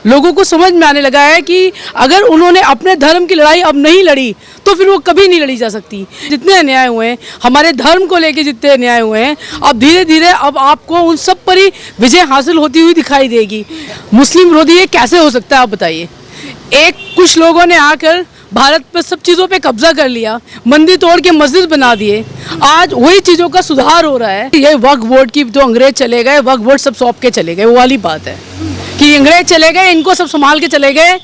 लोगों को समझ में आने लगा है कि अगर उन्होंने अपने धर्म की लड़ाई अब नहीं लड़ी तो फिर वो कभी नहीं लड़ी जा सकती। जितने अन्याय हुए हैं हमारे धर्म को लेके, जितने अन्याय हुए हैं, अब धीरे धीरे अब आपको उन सब पर ही विजय हासिल होती हुई दिखाई देगी। मुस्लिम विरोधी ये कैसे हो सकता है आप बताइए। एक कुछ लोगों ने आकर भारत पर सब चीज़ों पे कब्जा कर लिया, मंदिर तोड़ के मस्जिद बना दिए, आज वही चीज़ों का सुधार हो रहा है। ये वक्फ बोर्ड की जो अंग्रेज चले गए, वक्फ बोर्ड सब सौंप के चले गए, वो वाली बात है कि अंग्रेज चले गए, इनको सब संभाल के चले गए।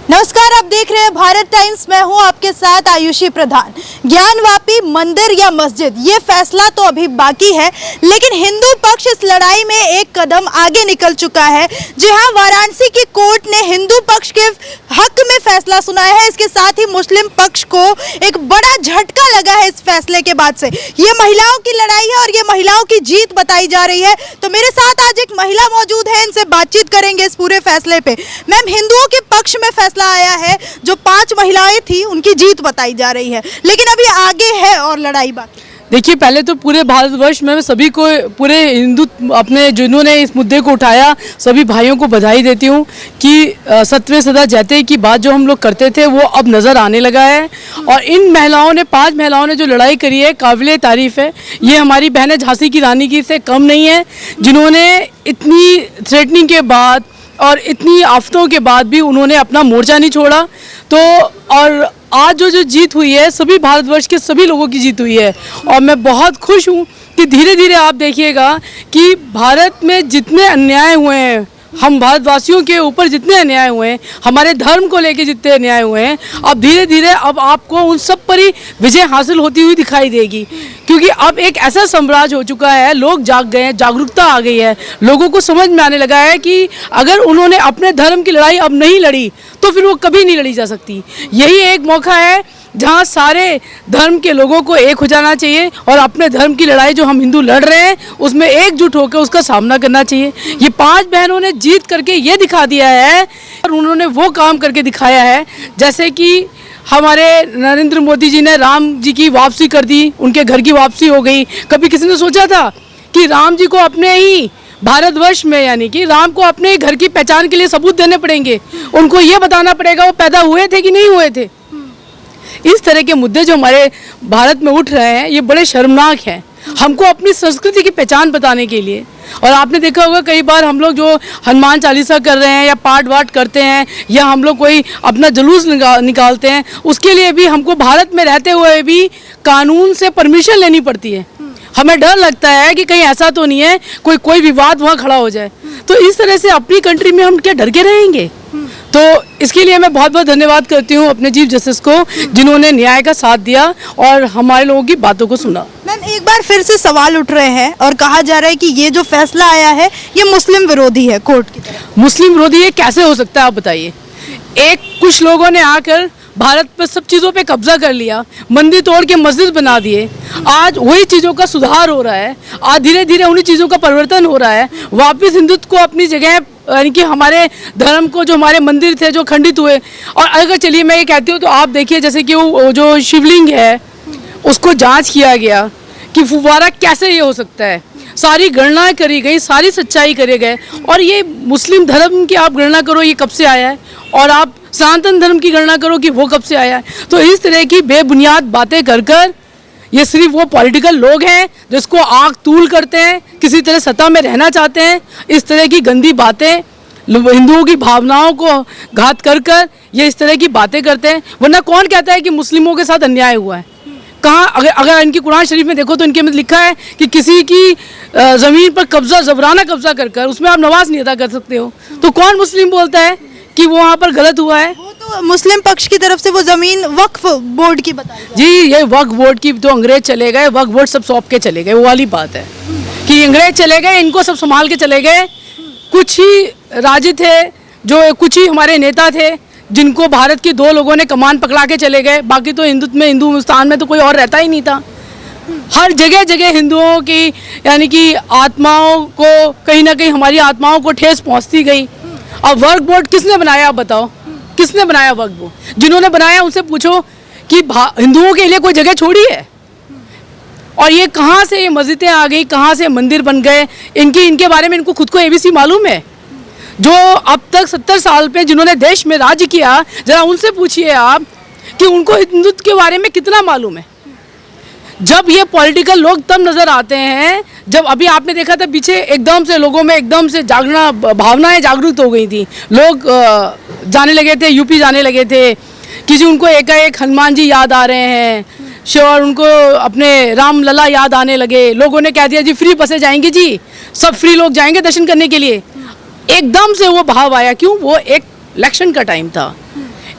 नमस्कार, आप देख रहे हैं भारत टाइम्स। मैं हूं आपके साथ आयुषी प्रधान। ज्ञानवापी मंदिर या मस्जिद, ये फैसला तो अभी बाकी है, लेकिन हिंदू पक्ष इस लड़ाई में एक कदम आगे निकल चुका है। जी हां, वाराणसी की कोर्ट ने हिंदू पक्ष के हक में फैसला सुनाया है। इसके साथ ही मुस्लिम पक्ष को एक बड़ा झटका लगा है इस फैसले के बाद से। ये महिलाओं की लड़ाई है और ये महिलाओं की जीत बताई जा रही है। तो मेरे साथ आज एक महिला मौजूद है, इनसे बातचीत करेंगे इस पूरे फैसले पे। मैम, हिंदुओं के पक्ष में फैसला आया है, जो 5 महिलाएं थी उनकी जीत बताई जा रही है, लेकिन अभी आगे है और लड़ाई बाकी। देखिए, पहले तो पूरे भारतवर्ष में सभी को, पूरे हिंदू अपने जिन्होंने इस मुद्दे को उठाया, सभी भाइयों को बधाई देती हूँ कि सत्य सदा जयते की बात जो हम लोग करते थे वो अब नज़र आने लगा है। और इन महिलाओं ने, 5 महिलाओं ने जो लड़ाई करी है, काबिले तारीफ़ है। ये हमारी बहनें झांसी की रानी की से कम नहीं है, जिन्होंने इतनी थ्रेटनिंग के बाद और इतनी आफतों के बाद भी उन्होंने अपना मोर्चा नहीं छोड़ा। तो और आज जो जीत हुई है, सभी भारतवर्ष के सभी लोगों की जीत हुई है। और मैं बहुत खुश हूँ कि धीरे धीरे आप देखिएगा कि भारत में जितने अन्याय हुए हैं, हम भारतवासियों के ऊपर जितने अन्याय हुए हैं, हमारे धर्म को लेके जितने अन्याय हुए हैं, अब धीरे धीरे अब आपको उन सब पर ही विजय हासिल होती हुई दिखाई देगी। क्योंकि अब एक ऐसा साम्राज्य हो चुका है, लोग जाग गए हैं, जागरूकता आ गई है, लोगों को समझ में आने लगा है कि अगर उन्होंने अपने धर्म की लड़ाई अब नहीं लड़ी तो फिर वो कभी नहीं लड़ी जा सकती। यही एक मौका है जहाँ सारे धर्म के लोगों को एक हो जाना चाहिए और अपने धर्म की लड़ाई जो हम हिंदू लड़ रहे हैं उसमें एकजुट होकर उसका सामना करना चाहिए। ये 5 बहनों ने जीत करके ये दिखा दिया है और उन्होंने वो काम करके दिखाया है, जैसे कि हमारे नरेंद्र मोदी जी ने राम जी की वापसी कर दी, उनके घर की वापसी हो गई। कभी किसी ने सोचा था कि राम जी को अपने ही भारतवर्ष में, यानी कि राम को अपने ही घर की पहचान के लिए सबूत देने पड़ेंगे, उनको ये बताना पड़ेगा वो पैदा हुए थे कि नहीं हुए थे। इस तरह के मुद्दे जो हमारे भारत में उठ रहे हैं ये बड़े शर्मनाक हैं, हमको अपनी संस्कृति की पहचान बताने के लिए। और आपने देखा होगा कई बार हम लोग जो हनुमान चालीसा कर रहे हैं या पाठ वाट करते हैं या हम लोग कोई अपना जुलूस निकालते हैं, उसके लिए भी हमको भारत में रहते हुए भी कानून से परमिशन लेनी पड़ती है। हमें डर लगता है कि कहीं ऐसा तो नहीं है कोई विवाद वहाँ खड़ा हो जाए। तो इस तरह से अपनी कंट्री में हम क्या डर के रहेंगे? तो इसके लिए मैं बहुत बहुत धन्यवाद करती हूँ अपने चीफ जस्टिस को, जिन्होंने न्याय का साथ दिया और हमारे लोगों की बातों को सुना। मैम, एक बार फिर से सवाल उठ रहे हैं और कहा जा रहा है कि ये जो फैसला आया है ये मुस्लिम विरोधी है कोर्ट की तरफ। मुस्लिम विरोधी ये कैसे हो सकता है आप बताइए। एक कुछ लोगों ने आकर भारत पर सब चीज़ों पे कब्जा कर लिया, मंदिर तोड़ के मस्जिद बना दिए, आज वही चीज़ों का सुधार हो रहा है, आज धीरे धीरे उन्हीं चीज़ों का परिवर्तन हो रहा है। वापस हिंदुत्व को अपनी जगह, यानी कि हमारे धर्म को, जो हमारे मंदिर थे जो खंडित हुए। और अगर चलिए मैं ये कहती हूँ तो आप देखिए, जैसे कि वो जो शिवलिंग है उसको जांच किया गया कि फुव्वारा कैसे ये हो सकता है, सारी गणना करी गई, सारी सच्चाई करे गए। और ये मुस्लिम धर्म की आप गणना करो ये कब से आया है, और आप सनातन धर्म की गणना करो कि वो कब से आया है। तो इस तरह की बेबुनियाद बातें कर कर ये सिर्फ वो पॉलिटिकल लोग हैं जिसको आँख तूल करते हैं, किसी तरह सत्ता में रहना चाहते हैं, इस तरह की गंदी बातें हिंदुओं की भावनाओं को घात कर कर ये इस तरह की बातें करते हैं। वरना कौन कहता है कि मुस्लिमों के साथ अन्याय हुआ है? कहाँ? अगर इनकी कुरान शरीफ में देखो तो इनके में लिखा है कि किसी की ज़मीन पर कब्जा, जबराना कब्जा कर कर उसमें आप नमाज नहीं अदा कर सकते हो। तो कौन मुस्लिम बोलता है कि वो वहाँ पर गलत हुआ है? वो तो मुस्लिम पक्ष की तरफ से वो जमीन वक्फ बोर्ड की बताई जी, ये वक्फ बोर्ड की तो अंग्रेज चले गए, वक्फ बोर्ड सब सौंप के चले गए, वो वाली बात है कि अंग्रेज चले गए, इनको सब संभाल के चले गए। कुछ ही राजे थे, जो कुछ ही हमारे नेता थे जिनको भारत के 2 लोगों ने कमान पकड़ा के चले गए। बाकी तो हिंदुस्तान में तो कोई और रहता ही नहीं था। हर जगह जगह हिंदुओं की, यानी कि आत्माओं को, कहीं ना कहीं हमारी आत्माओं को ठेस पहुंचती गई। अब वक्फ बोर्ड किसने बनाया आप बताओ, किसने बनाया वक्फ बोर्ड? जिन्होंने बनाया उनसे पूछो कि हिंदुओं के लिए कोई जगह छोड़ी है? और ये कहाँ से ये मस्जिदें आ गई, कहाँ से मंदिर बन गए, इनके बारे में इनको खुद को एबीसी मालूम है? जो अब तक 70 साल पे जिन्होंने देश में राज्य किया, जरा उनसे पूछिए आप कि उनको हिंदुत्व के बारे में कितना मालूम है। जब ये पॉलिटिकल लोग तब नज़र आते हैं जब अभी आपने देखा था पीछे एकदम से लोगों में एकदम से भावनाएं जागरूक हो गई थी, लोग जाने लगे थे, यूपी जाने लगे थे, किसी उनको एकाएक हनुमान जी याद आ रहे हैं, और उनको अपने राम लला याद आने लगे। लोगों ने कह दिया जी फ्री बसें जाएंगी जी, सब फ्री लोग जाएंगे दर्शन करने के लिए। एकदम से वो भाव आया, क्यों? वो एक इलेक्शन का टाइम था।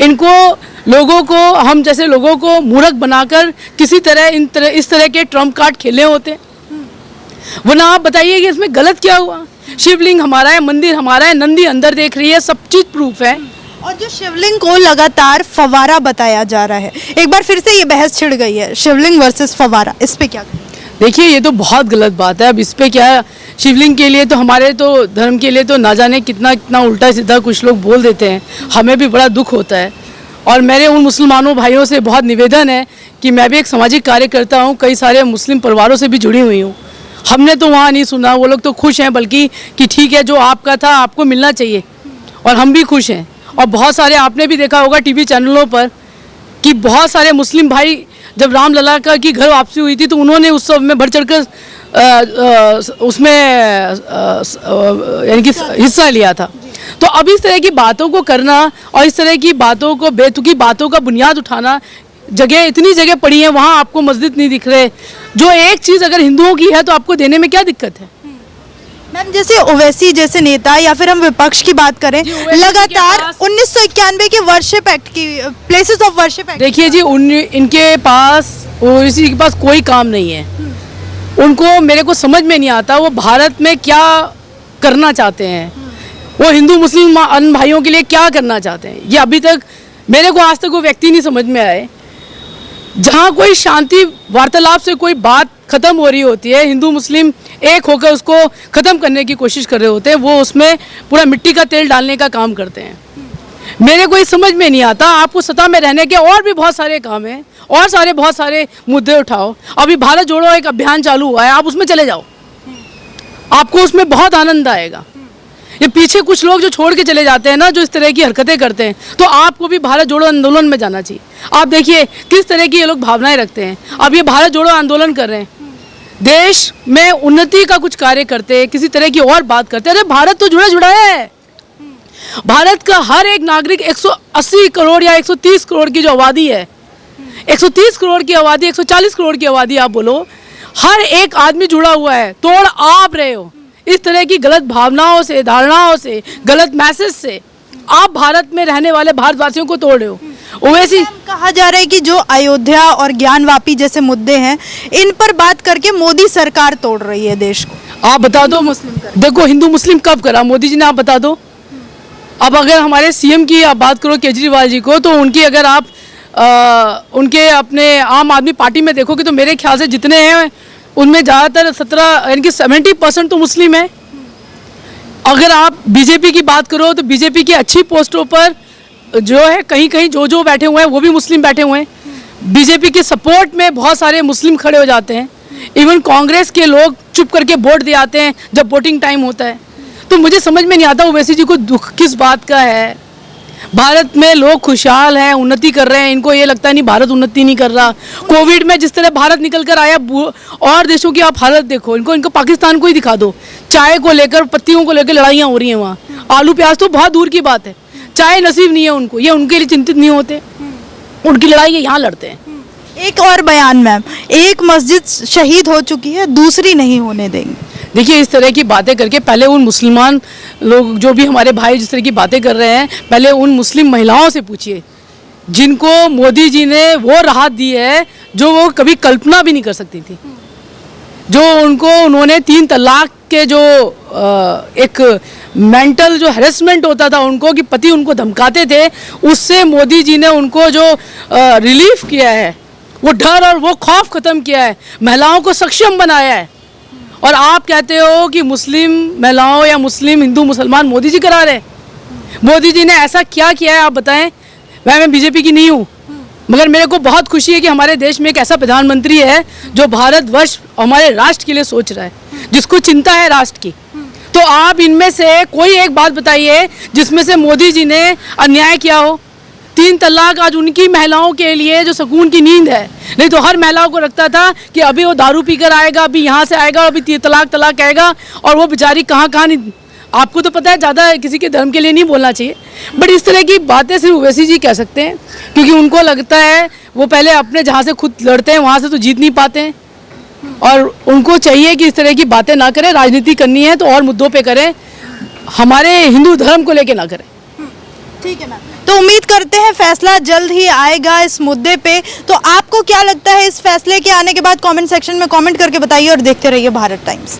इनको लोगों को, हम जैसे लोगों को मूर्ख बनाकर किसी तरह इस तरह के ट्रम्प कार्ड खेले होते। वरना आप बताइए कि इसमें गलत क्या हुआ? शिवलिंग हमारा है, मंदिर हमारा है, नंदी अंदर देख रही है, सब चीज प्रूफ है। और जो शिवलिंग को लगातार फवारा बताया जा रहा है, एक बार फिर से ये बहस छिड़ गई है, शिवलिंग वर्सेस फवारा, इस पे क्या? देखिए ये तो बहुत गलत बात है। अब इस पे क्या, शिवलिंग के लिए तो हमारे तो धर्म के लिए तो ना जाने कितना कितना उल्टा सीधा कुछ लोग बोल देते हैं, हमें भी बड़ा दुख होता है। और मेरे उन मुसलमानों भाइयों से बहुत निवेदन है कि मैं भी एक सामाजिक कार्य करता हूँ, कई सारे मुस्लिम परिवारों से भी जुड़ी हुई हूँ। हमने तो वहाँ नहीं सुना, वो लोग तो खुश हैं बल्कि कि ठीक है जो आपका था आपको मिलना चाहिए, और हम भी खुश हैं। और बहुत सारे आपने भी देखा होगा टीवी चैनलों पर कि बहुत सारे मुस्लिम भाई, जब रामलला का की घर वापसी हुई थी तो उन्होंने उत्सव में बढ़ चढ़कर उसमें यानी कि हिस्सा लिया था। तो अब इस तरह की बातों को करना और इस तरह की बातों को, बेतुकी बातों का बुनियाद उठाना, इतनी जगह पड़ी है वहाँ आपको मस्जिद नहीं दिख रहे। जो एक चीज़ अगर हिंदुओं की है तो आपको देने में क्या दिक्कत है? मैम जैसे ओवैसी जैसे नेता, या फिर हम विपक्ष की बात करें, लगातार 1991 के वर्शिप एक्ट की, प्लेसेस ऑफ वर्शिप एक्ट, देखिए जी इनके पास, ओवैसी के पास कोई काम नहीं है। उनको, मेरे को समझ में नहीं आता वो भारत में क्या करना चाहते हैं, वो हिंदू मुस्लिम अन्य भाइयों के लिए क्या करना चाहते हैं। ये अभी तक मेरे को आज तक वो व्यक्ति नहीं समझ में आए। जहाँ कोई शांति वार्तालाप से कोई बात खत्म हो रही होती है, हिंदू मुस्लिम एक होकर उसको खत्म करने की कोशिश कर रहे होते हैं, वो उसमें पूरा मिट्टी का तेल डालने का काम करते हैं। मेरे को ये समझ में नहीं आता। आपको सत्ता में रहने के और भी बहुत सारे काम हैं, और बहुत सारे मुद्दे उठाओ। अभी भारत जोड़ो एक अभियान चालू हुआ है, आप उसमें चले जाओ, आपको उसमें बहुत आनंद आएगा। ये पीछे कुछ लोग जो छोड़ के चले जाते हैं ना, जो इस तरह की हरकतें करते हैं, तो आपको भी भारत जोड़ो आंदोलन में जाना चाहिए। आप देखिए किस तरह की ये लोग भावनाएं रखते हैं। अब ये भारत जोड़ो आंदोलन कर रहे हैं, देश में उन्नति का कुछ कार्य करते हैं, किसी तरह की और बात करते हैं। अरे भारत तो जुड़ा है। भारत का हर एक नागरिक 180 करोड़ या 130 करोड़ की जो आबादी है, 130 करोड़ की आबादी, 140 करोड़ की आबादी, आप बोलो, हर एक आदमी जुड़ा हुआ है। तोड़ आप रहे हो इस तरह की गलत भावनाओं से, धारणाओं से, गलत मैसेज से। आप भारत में रहने वाले भारतवासियों को तोड़ रहे हो। ओवैसी कहा जा रहा है कि जो अयोध्या और ज्ञानवापी जैसे मुद्दे हैं, इन पर बात करके मोदी सरकार तोड़ रही है देश को। आप बता दो, मुस्लिम देखो हिंदू मुस्लिम कब करा मोदी जी ने, आप बता दो। अब अगर हमारे सीएम की आप बात करो केजरीवाल जी को, तो उनकी अगर आप उनके अपने आम आदमी पार्टी में देखोगे तो मेरे ख्याल से जितने हैं उनमें ज़्यादातर 17 यानी कि 70% तो मुस्लिम है। अगर आप बीजेपी की बात करो तो बीजेपी की अच्छी पोस्टों पर जो है कहीं कहीं जो बैठे हुए हैं वो भी मुस्लिम बैठे हुए हैं। बीजेपी के सपोर्ट में बहुत सारे मुस्लिम खड़े हो जाते हैं। इवन कांग्रेस के लोग चुप करके वोट दे आते हैं जब वोटिंग टाइम होता है। तो मुझे समझ में नहीं आता ओवैसी जी को दुख किस बात का है। भारत में लोग खुशहाल हैं, उन्नति कर रहे हैं, इनको ये लगता है नहीं भारत उन्नति नहीं कर रहा। कोविड में जिस तरह भारत निकल कर आया, और देशों की आप हालत देखो, इनको पाकिस्तान को ही दिखा दो। चाय को लेकर, पत्तियों को लेकर लड़ाइयाँ हो रही हैं वहाँ। आलू प्याज तो बहुत दूर की बात है, चाय नसीब नहीं है उनको, ये उनके लिए चिंतित नहीं होते, उनकी लड़ाई ये यहाँ लड़ते हैं। एक और बयान मैम, एक मस्जिद शहीद हो चुकी है, दूसरी नहीं होने देंगे। देखिए इस तरह की बातें करके पहले उन मुसलमान लोग जो भी हमारे भाई जिस तरह की बातें कर रहे हैं, पहले उन मुस्लिम महिलाओं से पूछिए जिनको मोदी जी ने वो राहत दी है जो वो कभी कल्पना भी नहीं कर सकती थी। जो उन्होंने 3 तलाक के जो एक मेंटल जो हैरेसमेंट होता था उनको, कि पति उनको धमकाते थे, उससे मोदी जी ने उनको जो रिलीफ किया है, वो डर और वो खौफ ख़त्म किया है, महिलाओं को सक्षम बनाया है। और आप कहते हो कि मुस्लिम महिलाओं या मुस्लिम हिंदू मुसलमान मोदी जी करा रहे। मोदी जी ने ऐसा क्या किया है आप बताएं। मैं बीजेपी की नहीं हूँ, मगर मेरे को बहुत खुशी है कि हमारे देश में एक ऐसा प्रधानमंत्री है जो भारतवर्ष हमारे राष्ट्र के लिए सोच रहा है, जिसको चिंता है राष्ट्र की। तो आप इनमें से कोई एक बात बताइए जिसमें से मोदी जी ने अन्याय किया हो। 3 तलाक आज उनकी महिलाओं के लिए जो सुकून की नींद है, नहीं तो हर महिलाओं को लगता था कि अभी वो दारू पीकर आएगा, अभी यहाँ से आएगा, अभी 3 तलाक कहेगा, और वो बेचारी कहाँ नहीं। आपको तो पता है ज़्यादा किसी के धर्म के लिए नहीं बोलना चाहिए, बट इस तरह की बातें सिर्फ ओवैसी जी कह सकते हैं, क्योंकि उनको लगता है वो पहले अपने जहाँ से खुद लड़ते हैं वहाँ से तो जीत नहीं पाते हैं, और उनको चाहिए कि इस तरह की बातें ना करें। राजनीति करनी है तो और मुद्दों पे करें, हमारे हिंदू धर्म को लेके ना करें। ठीक है मैम, तो उम्मीद करते हैं फैसला जल्द ही आएगा इस मुद्दे पे। तो आपको क्या लगता है इस फैसले के आने के बाद? कमेंट सेक्शन में कमेंट करके बताइए और देखते रहिए भारत टाइम्स।